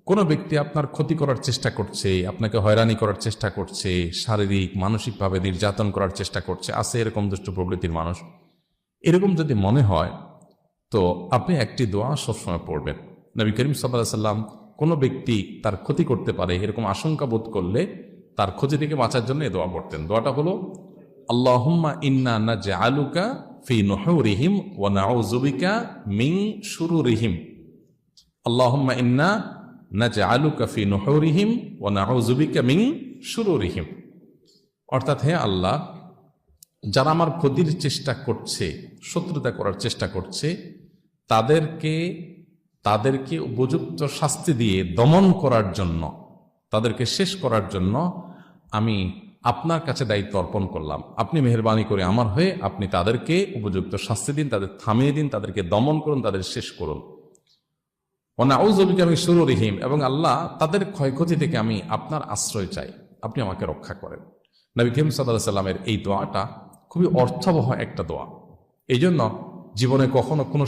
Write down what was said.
কোনো ব্যক্তি আপনার ক্ষতি করার চেষ্টা করছে, আপনাকে হয়রানি করার চেষ্টা করছে, শারীরিক মানসিকভাবে নির্যাতন করার চেষ্টা করছে, আছে এরকম দুষ্ট প্রবৃত্তির মানুষ, এরকম যদি মনে হয় তো আপনি একটি দোয়া সবসময় পড়বেন। নবী করিম সাল্লাল্লাহু আলাইহি ওয়াসাল্লাম কোনো ব্যক্তি তার ক্ষতি করতে পারে এরকম আশঙ্কা বোধ করলে তার ক্ষতি থেকে বাঁচার জন্য এই দোয়া পড়তেন। দোয়াটা হলো আল্লাহুম্মা ইন্না নাজআলুকা ফি নুহুরিহিম ওয়া নাউযু বিকা মিন শুরুরিহিম। আল্লাহুম্মা ইন্না নাজআলুকা ফি নুহুরিহিম ওয়া নাউযু বিকা মিন শুরুরিহিম। অর্থাৎ, হে আল্লাহ, যারা আমার ক্ষতির চেষ্টা করছে, শত্রুতা করার চেষ্টা করছে, তাদেরকে উপযুক্ত শাস্তি দিয়ে দমন করার জন্য, তাদেরকে শেষ করার জন্য আমি আপনার কাছে দায়িত্ব অর্পণ করলাম। আপনি মেহেরবানি করে আমার হয়ে আপনি তাদেরকে উপযুক্ত শাস্তি দিন, তাদের থামিয়ে দিন, তাদেরকে দমন করুন, তাদের শেষ করুন। ওয়ানাউযু বিকা মিন শুরুরিহিম, এবং আল্লাহ তাদের ক্ষয়ক্ষতি থেকে আমি আপনার আশ্রয় চাই, আপনি আমাকে রক্ষা করেন। নবী করিম সাল্লাল্লাহু আলাইহি সাল্লামের এই দোয়াটা খুবই অর্থবহ একটা দোয়া। এই জন্য জীবনে কখনো কোনো